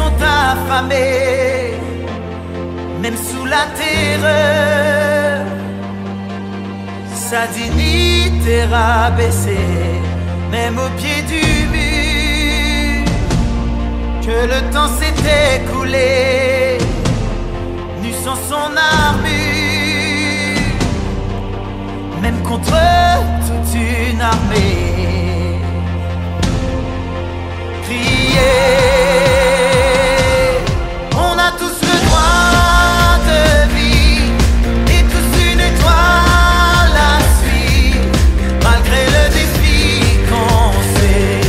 sont affamés, même sous la terreur. Sa dignité rabaissée, même au pied du mur. Que le temps s'est écoulé, nu sans son armure, même contre toute une armée. Crier, on a tous le droit de vie et tous une étoile à suivre, malgré le défi qu'on sait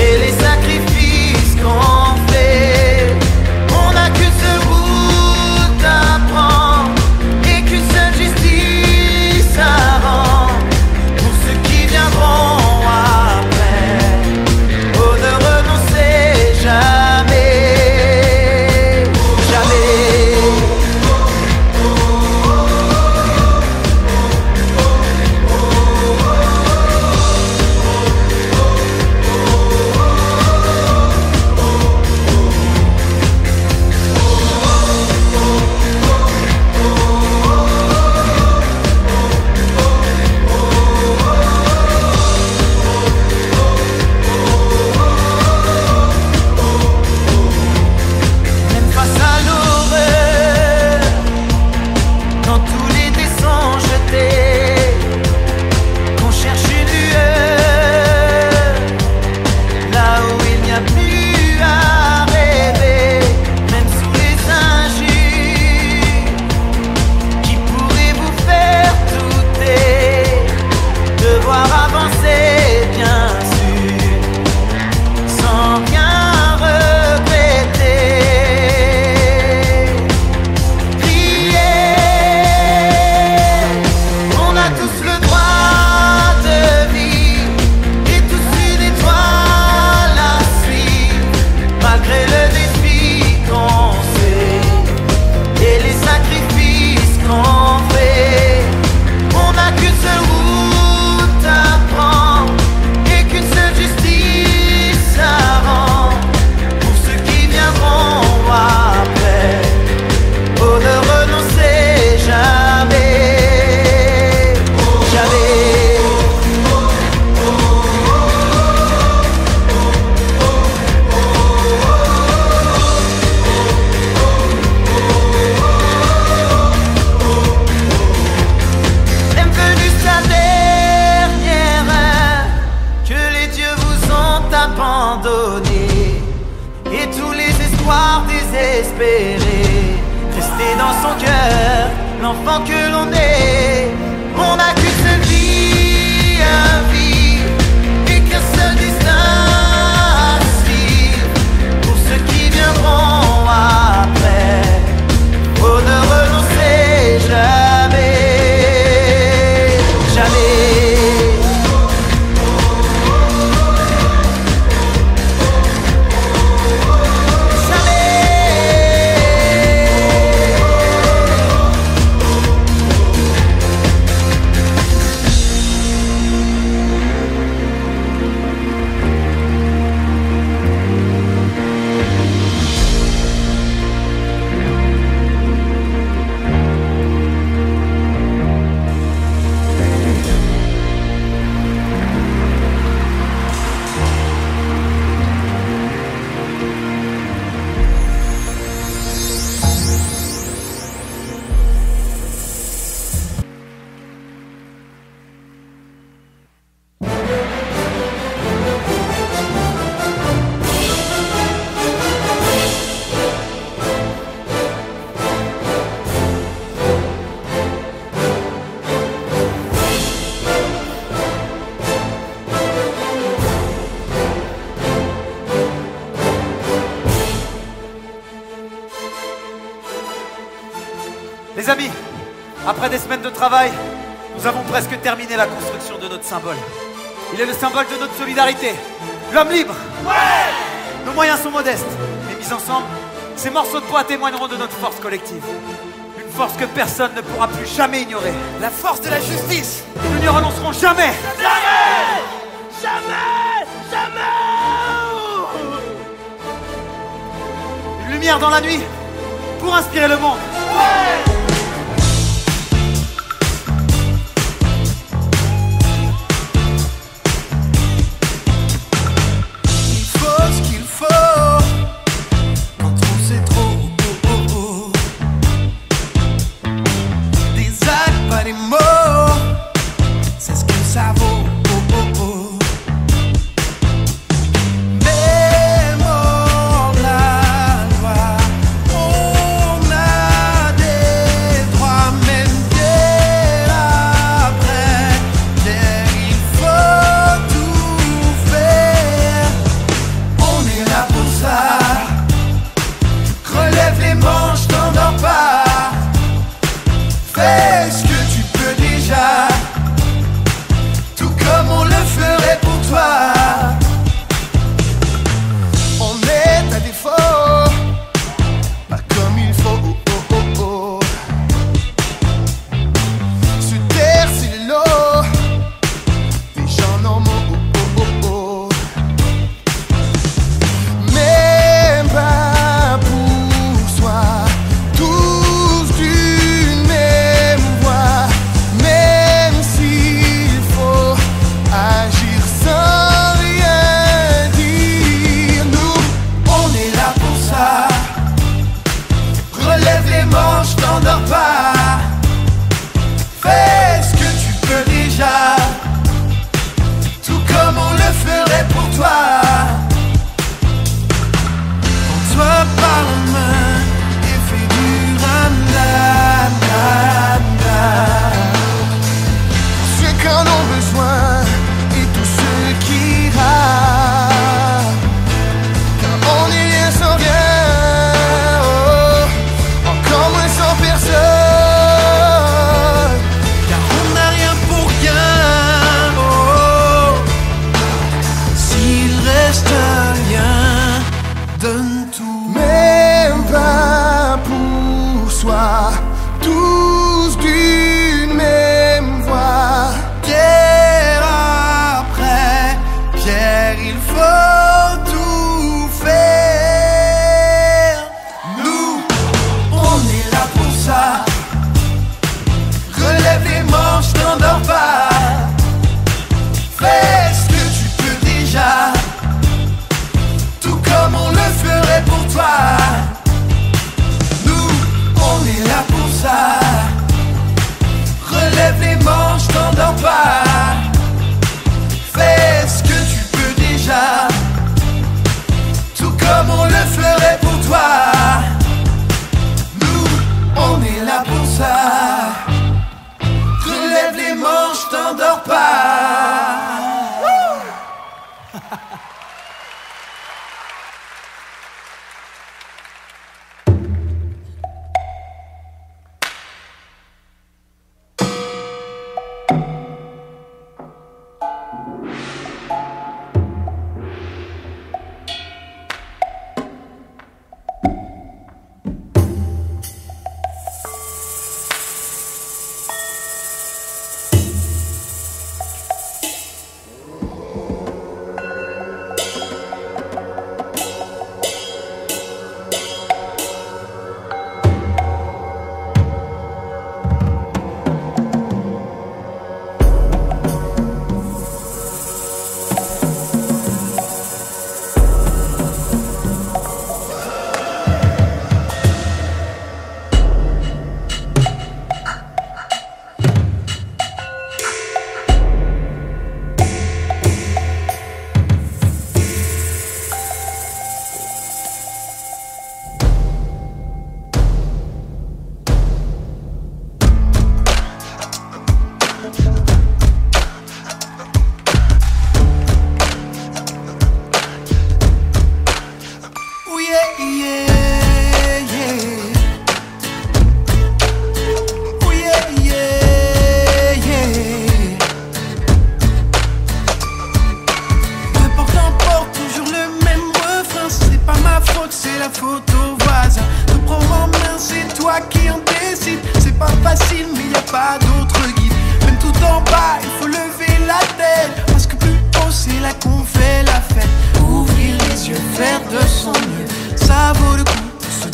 et les sacrifices qu'on fait. On n'a qu'une seule route à prendre et qu'une seule justice à rendre pour ceux qui viendront après. Oh, ne renoncez jamais, jamais. Même face à l'horreur, quand tous les dés sont jetés, qu'on cherche une lueur, là où il n'y a plus à rêver, même sous les injures qui pourraient vous faire douter, devoir avancer bien sûr, sans rien regretter. Priez, on a tous le droit de vivre et tous une étoile à suivre, malgré le défi qu'on sait et les sacrifices qu'on fait. On n'a qu'une seule route à prendre et qu'une seule justice à rendre pour ceux qui viendront après. Oh, ne renoncez jamais, jamais. Même venue sa dernière heure, que les dieux vous ont abandonné et tous les espoirs désespérés. Restez dans son cœur, l'enfant que l'on est. On n'a qu'une seule vie à vivre et qu'un seul destin à suivre pour ceux qui viendront après. Oh, ne renoncez jamais, jamais. Les amis, après des semaines de travail, nous avons presque terminé la construction de notre symbole. Il est le symbole de notre solidarité. L'homme libre. Ouais! Nos moyens sont modestes, mais mis ensemble, ces morceaux de bois témoigneront de notre force collective. Une force que personne ne pourra plus jamais ignorer. La force de la justice. Et nous n'y renoncerons jamais. Jamais! Jamais! Jamais! Lumière dans la nuit pour inspirer le monde. Ouais.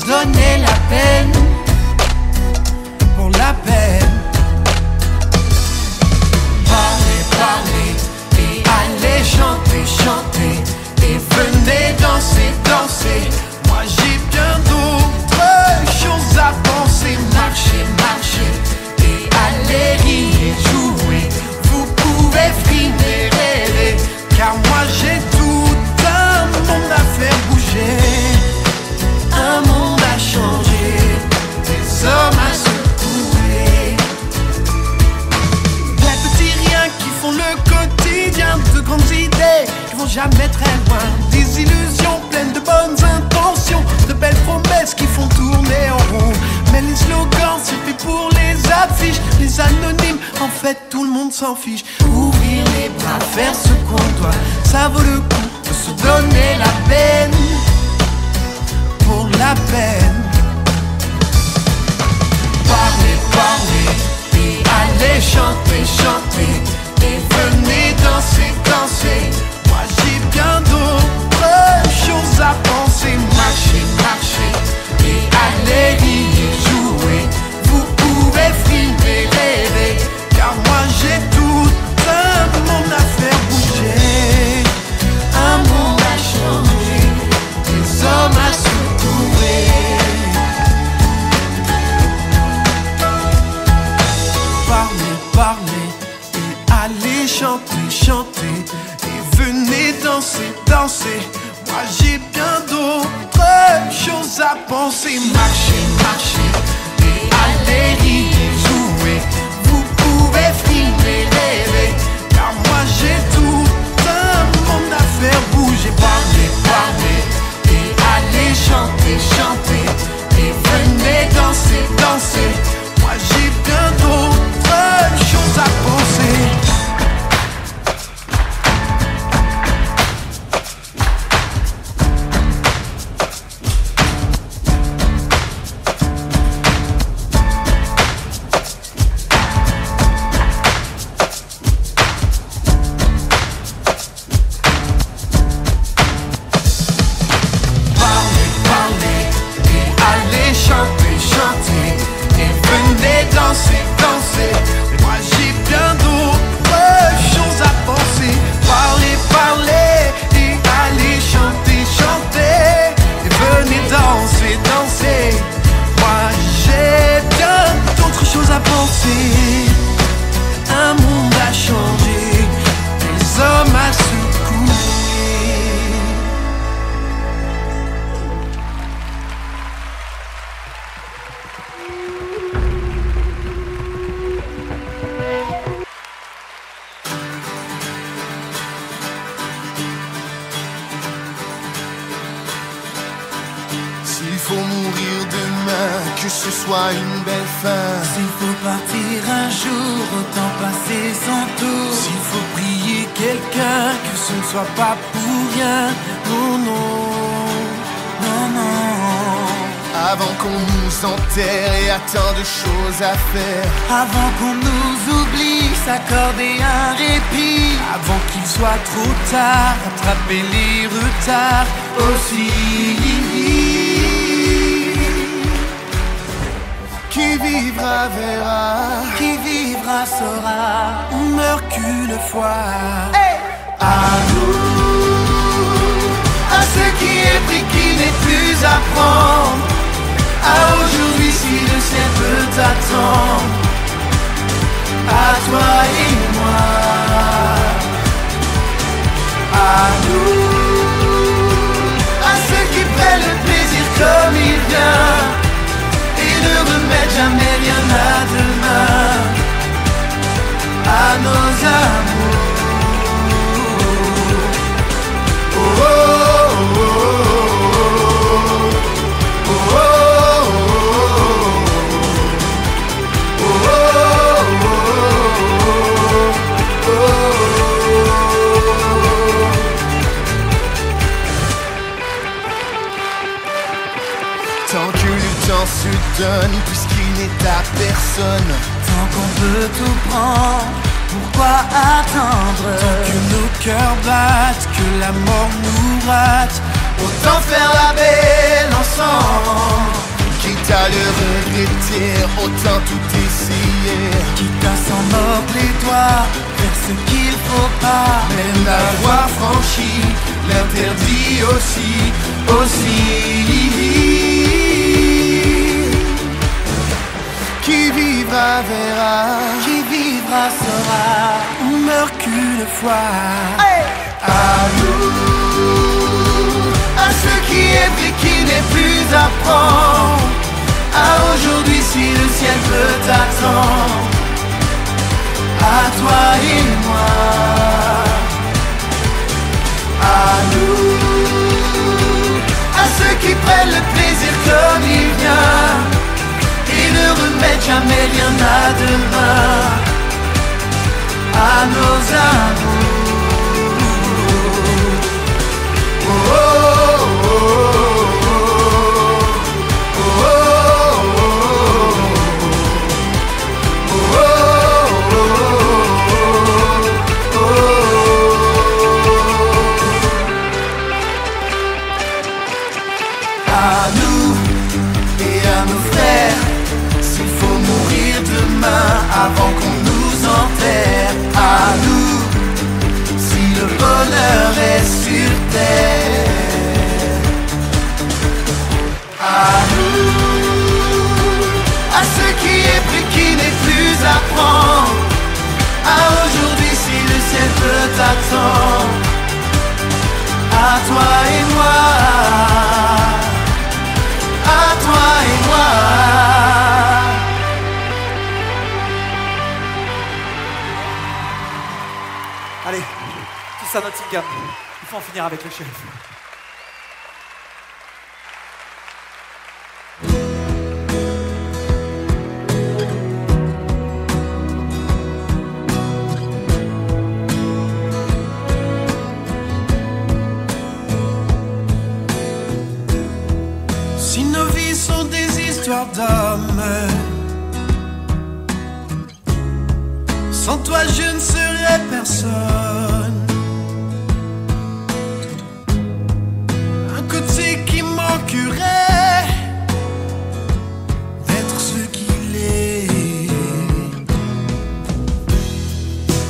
donner la peine, pour la peine. Parlez, parlez, et allez chanter, chanter, et venez danser, danser. Moi j'ai bien d'autres choses à penser. Marcher, marcher, et allez rire, jouer. Vous pouvez frimer, rêver, car moi j'ai tout un monde à faire bouger. Un monde à changer, des hommes à secouer. Des petits riens qui font le quotidien, de grandes idées qui vont jamais très loin. Des illusions pleines de bonnes intentions, de belles promesses qui font tourner en rond. Mais les slogans, c'est fait pour les affiches, les anonymes, en fait tout le monde s'en fiche. Ouvrir les bras, faire ce qu'on doit, ça vaut le coup de se donner la peine, pour la peine. Parlez, parlez, et allez chanter, chanter, et venez danser, danser. Moi j'ai bien d'autres choses à penser. Marcher, marcher, et allez rire, jouer. Vous pouvez frimer, rêver, car moi j'ai tout un monde à faire bouger. Un monde à changer, des hommes à secouer. Parlez, parlez, et allez chanter, chanter, et venez danser, danser. Moi j'ai bien d'autres choses à penser. Marcher, marcher, et allez rire, jouer. Vous pouvez frimer, rêver, car moi j'ai tout un monde à faire bouger. Parlez, parlez, et allez chanter, chanter, et venez danser, danser. Moi j'ai bien d'autres choses à penser. Un monde à changer, des hommes à secouer. S'il faut mourir demain, que ce soit une belle fin. S'il faut partir un jour, autant passer son tour. S'il faut prier quelqu'un, que ce ne soit pas pour rien. Non, non, non, non. Avant qu'on nous enterre et à tant de choses à faire. Avant qu'on nous oublie, s'accorder un répit. Avant qu'il soit trop tard, rattraper les retards aussi. Qui vivra verra, Qui vivra saura, on meurt qu'une fois. À nous, à ce qui est pris, qui n'est plus à prendre. À aujourd'hui si le ciel peut t'attendre. À toi et moi. À nous, à ceux qui prennent le plaisir comme il vient, et ne remettent jamais rien à demain. À nos amours. Oh, oh, oh, oh, oh, oh, oh, oh, tant que le temps se donne, puisqu'il n'est à personne. tant qu'on peut tout prendre, pourquoi attendre? Tant que nos cœurs battent, que la mort nous rate, autant faire la belle ensemble. pas le regretter, autant tout essayer. Quitte à s'en mordre les doigts, faire ce qu'il faut pas. Même avoir franchi l'interdit aussi. Qui vivra verra, Qui vivra saura, on meurt qu'une fois. à nous, à ce qui est et qui n'est plus à prendre, à aujourd'hui si le ciel peut t'attendre, à toi et moi, à nous, à ceux qui prennent le plaisir comme il vient et ne remettent jamais rien à demain, à nos amours. À nous et à nos frères, s'il faut mourir demain avant qu'on nous enterre. À nous, si le bonheur est sur terre. À nous, à ceux qui est pris, qui n'est plus à prendre, à aujourd'hui si le ciel peut t'attendre, à toi et moi, à toi et moi. Allez, tous à Nottingham. Il faut en finir avec le shérif. Si nos vies sont des histoires d'hommes, sans toi je ne serais personne. Un côté qui manquerait d'être ce qu'il est.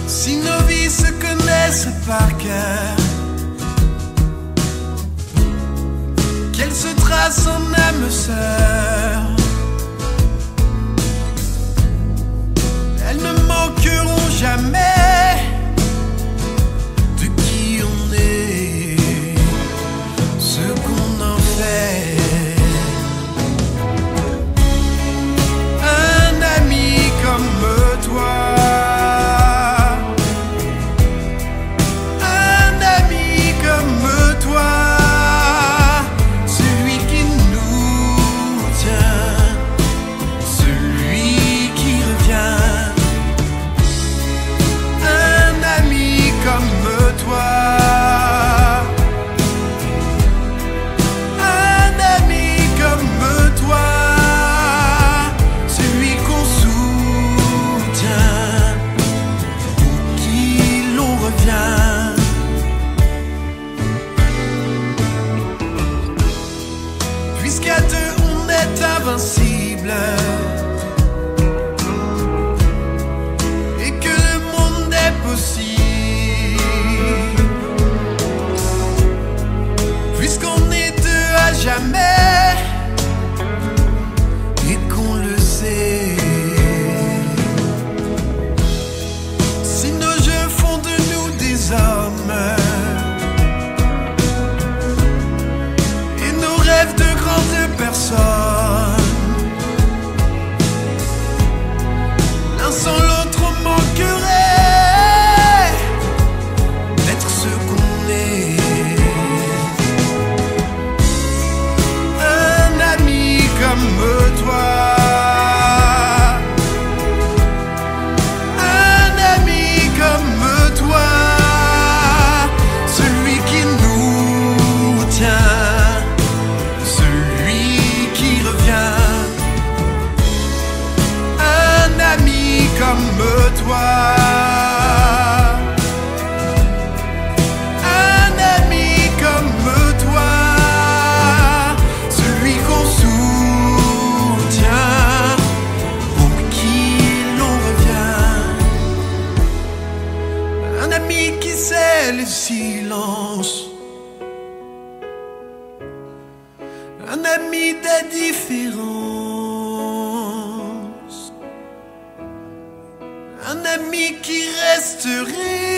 Si nos vies se connaissent par cœur, qu'elles se tracent en âme sœur, elles ne manqueront jamais de qui on est, ce qu'on en fait. Un ami comme toi, un ami comme toi, celui qui nous tient, celui qui revient. Un ami comme toi, un ami comme toi, celui qu'on soutient, pour qui l'on revient. Puisqu'à deux on est invincible et que le monde est possible, puisqu'on est deux à jamais et qu'on le sait. Si nos jeux font de nous des hommes et nos rêves de grandes personnes, l'un sans l'autre on manquerait d'être ce qu'on est. la différence. Un ami qui resterait.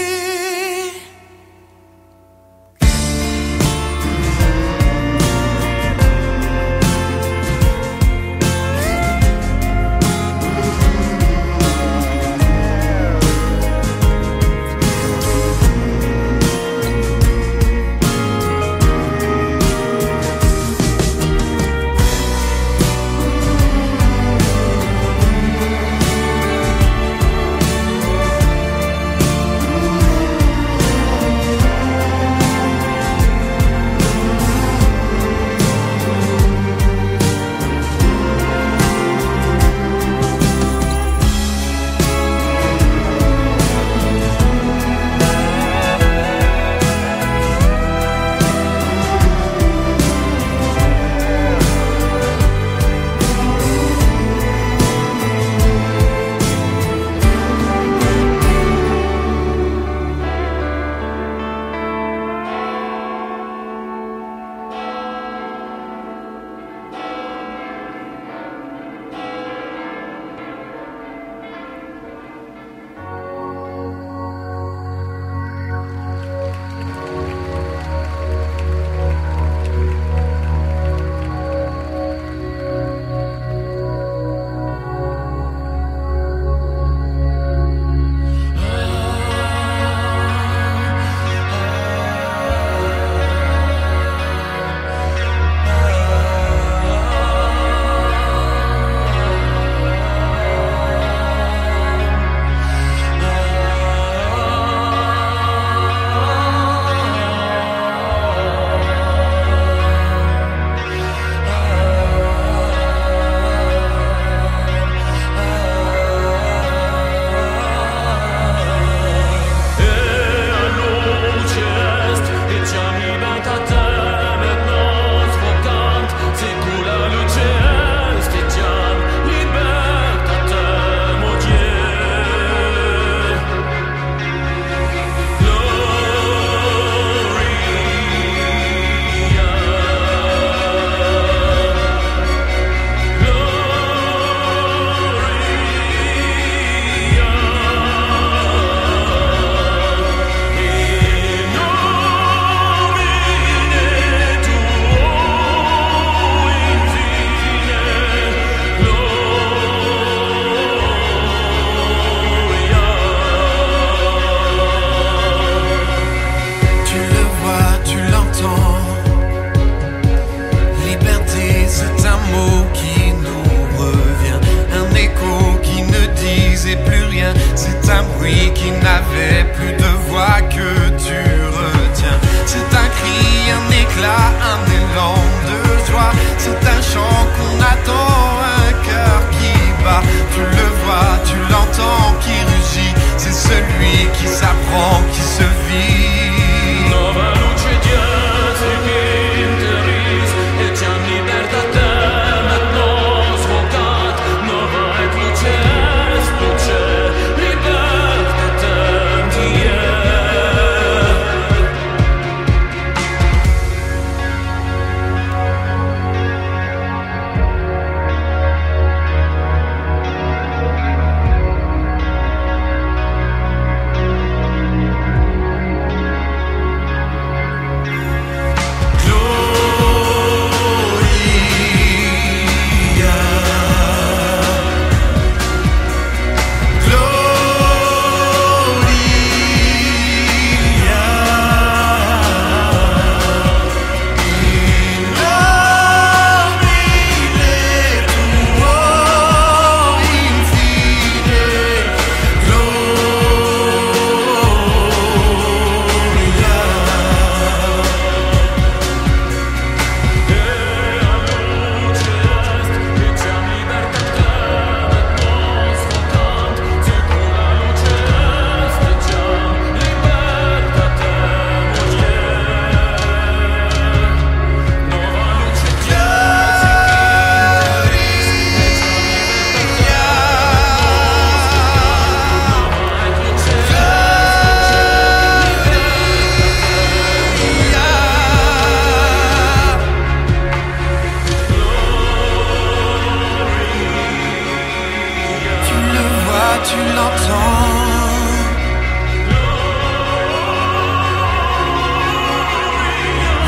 tu l'entends.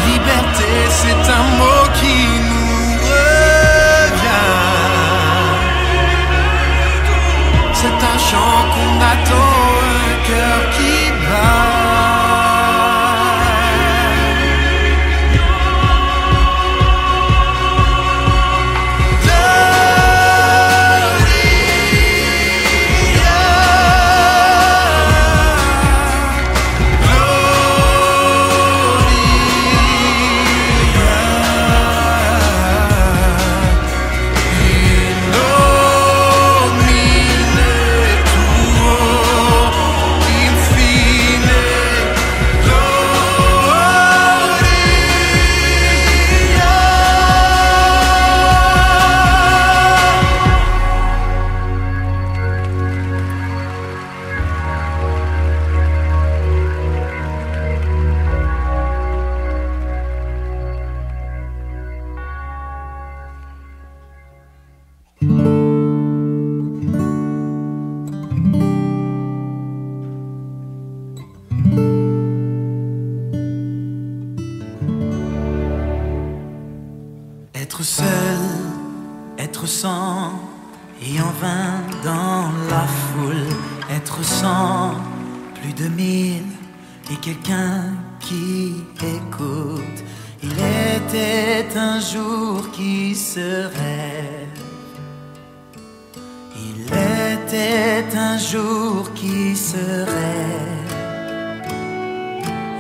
Liberté, c'est un mot qui nous revient. C'est un chant qu'on attend, un cœur qui bat. Être seul, être sans et en vain dans la foule. Être sans plus de 1000 et quelqu'un qui écoute. Il était un jour qui se rêve. Il était un jour qui se rêve.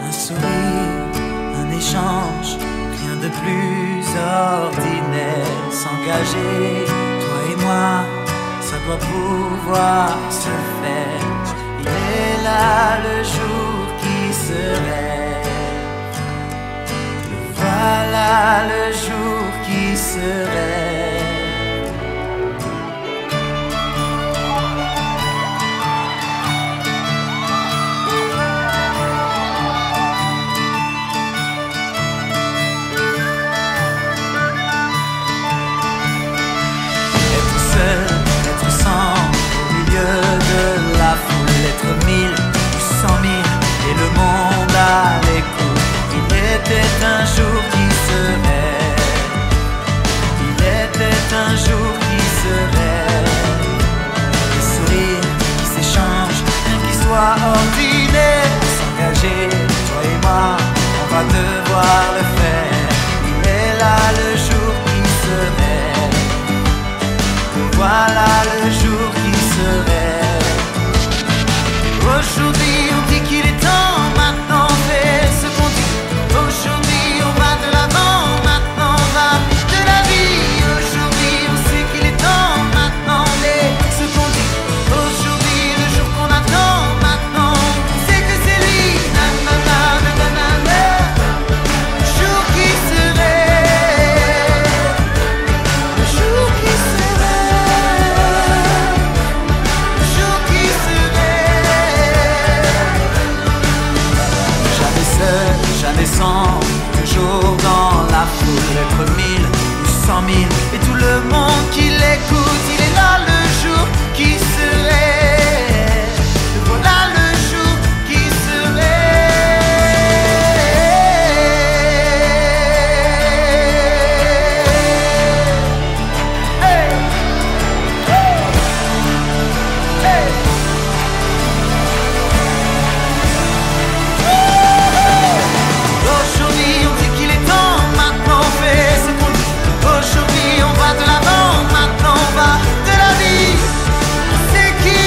Un sourire, un échange, rien de plus ordinaire. S'engager, toi et moi, ça doit pouvoir se faire. Il est là le jour qui se rêve. Voilà le jour qui se rêve. Être 1000 ou 100 000 et le monde à l'écoute. Il était un jour qui se rêve. Il était un jour qui se rêve. Des sourires qui s'échangent, rien qui soit ordinaire. S'engager, toi et moi, on va devoir le faire. Il est là le jour qui se rêve. Voilà le jour qui se rêve. Aujourd'hui on dit qu'il est temps, maintenant on fait ce qu'on dit. Aujourd'hui on va de l'avant, maintenant on va de la vie. Aujourd'hui on sait qu'il est temps, maintenant on est ce qu'on dit. Aujourd'hui le jour qu'on attend, maintenant on sait que c'est lui. Nanana, nanana, le jour qui se rêve. Le jour qui se rêve. Le jour qui se jamais sans, toujours dans la foule. Être 1000 ou 100 000 et tout le monde qui l'écoute. Il est là le jour qui se rêve. Voilà le jour qui se rêve. Hey! Hey! Aujourd'hui on dit qu'il est temps, maintenant on fait ce qu'on dit. Aujourd'hui on va de l'avant, maintenant on va de la vie. C'est qui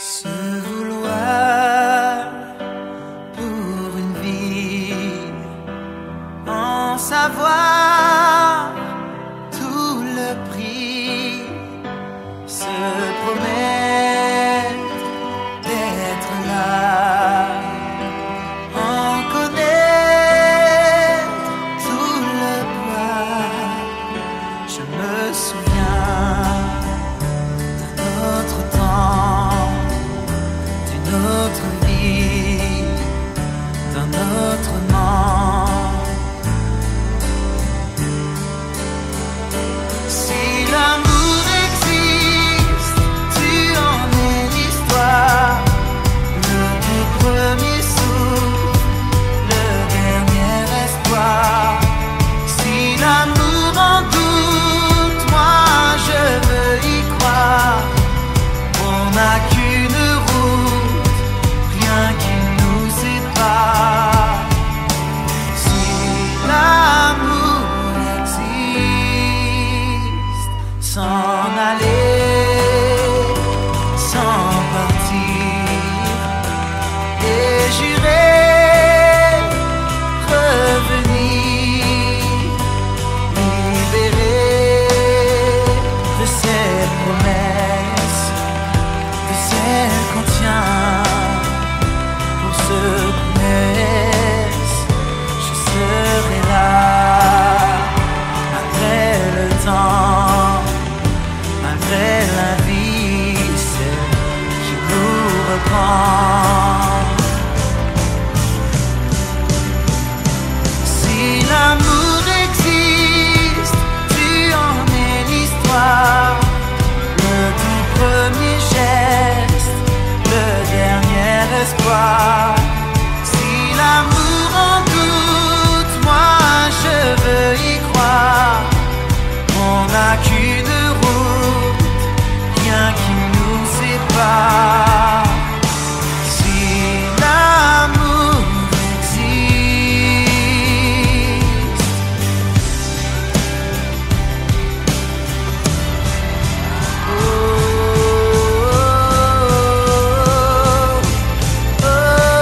Se vouloir pour une vie, en savoir tout le prix, se promettre d'être là, en connaître tout le poids. Je me souviens d'un autre temps, d'une autre vie, d'un autre nom. Si l'amour existe, tu en es l'histoire, le tout premier souffle, le dernier espoir. Si l'amour en doute, moi je veux y croire. On n'a qu'une route, rien qui nous sépare. Si l'amour existe, s'en aller, sans partir, et jurer revenir, libéré de ces promesses, de celles qu'on tient. Pour ceux qu'on laisse, je serai là. Malgré le temps, malgré la vie, celle qui nous reprend. Si l'amour existe, tu en es l'histoire, le tout premier geste, le dernier espoir. Si l'amour en doute, moi je veux y croire. On n'a qu'une route, rien qui nous sépare. Si l'amour existe. Oh, oh, oh, oh.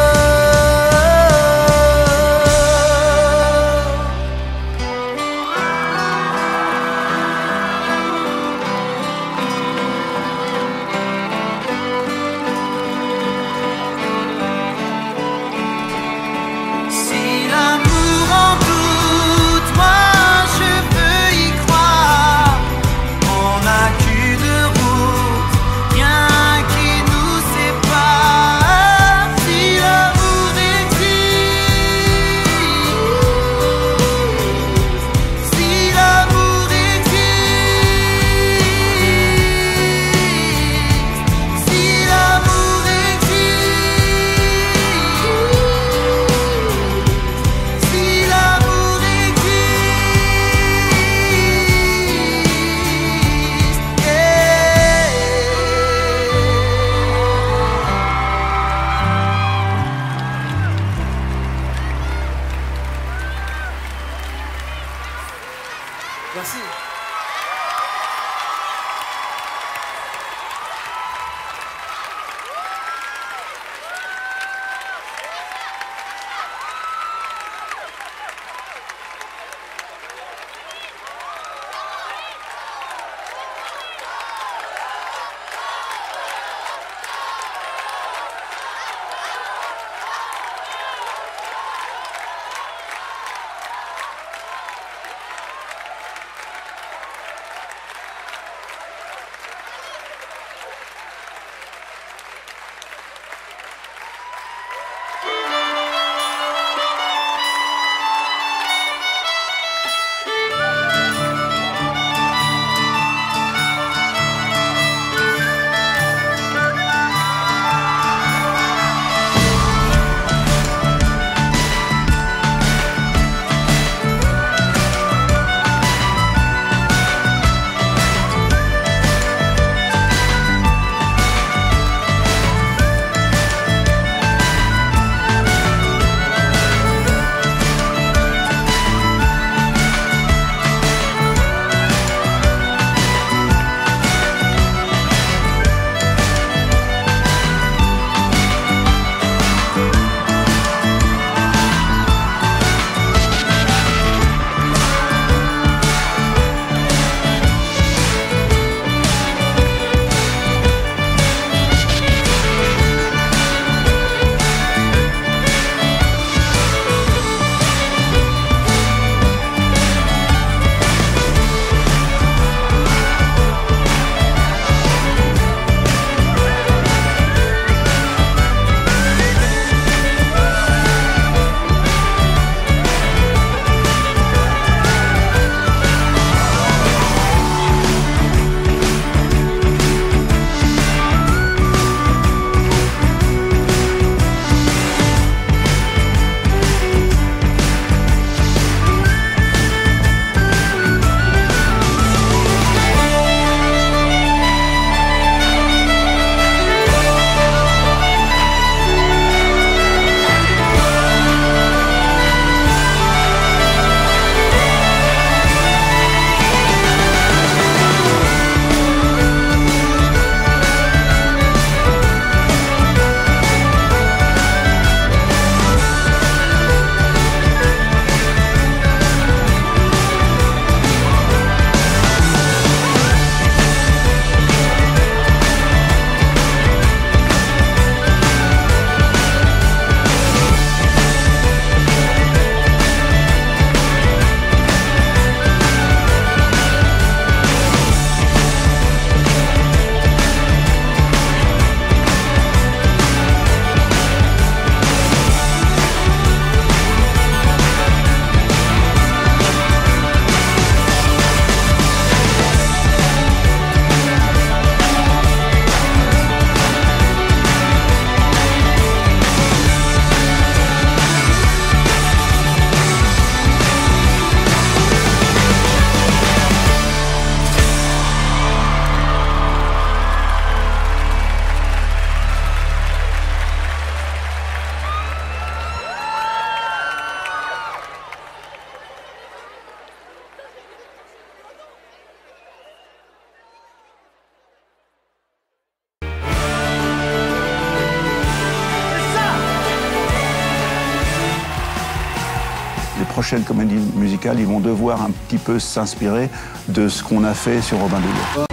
prochaine comédie musicale, ils vont devoir un petit peu s'inspirer de ce qu'on a fait sur Robin des Bois.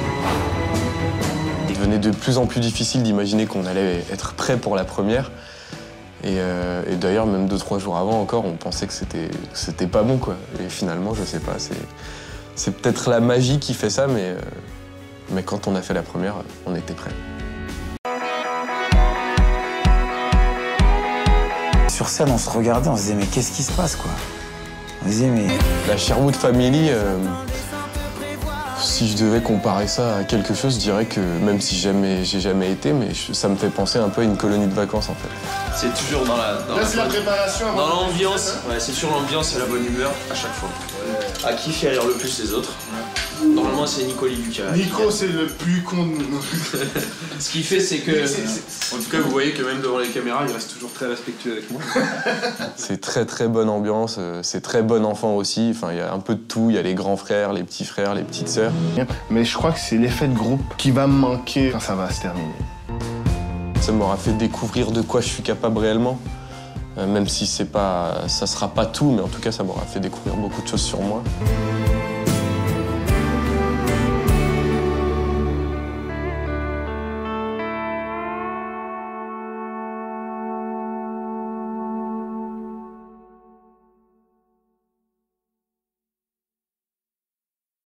Il devenait de plus en plus difficile d'imaginer qu'on allait être prêt pour la première. Et d'ailleurs, même 2-3 jours avant encore, on pensait que c'était pas bon, quoi. Et finalement, je sais pas, c'est peut-être la magie qui fait ça, mais quand on a fait la première, on était prêts. Sur scène, on se regardait, on se disait mais qu'est-ce qui se passe, quoi? On se disait mais... La Sherwood Family, si je devais comparer ça à quelque chose, je dirais que même si j'ai jamais été, mais ça me fait penser un peu à une colonie de vacances, en fait. C'est toujours dans la préparation. dans l'ambiance, ouais, c'est sur l'ambiance et la bonne humeur à chaque fois. À qui fait rire le plus les autres. Normalement, c'est Nico Liluca. Nico, c'est le plus con de nous. Ce qu'il fait, c'est que... En tout cas, vous voyez que même devant les caméras, il reste toujours très respectueux avec moi. C'est très bonne ambiance, c'est très bon enfant aussi. Enfin, il y a un peu de tout, il y a les grands frères, les petits frères, les petites sœurs. Mais je crois que c'est l'effet de groupe qui va me manquer quand ça va se terminer. Ça m'aura fait découvrir de quoi je suis capable réellement. Même si ça sera pas tout, mais en tout cas, ça m'aura fait découvrir beaucoup de choses sur moi.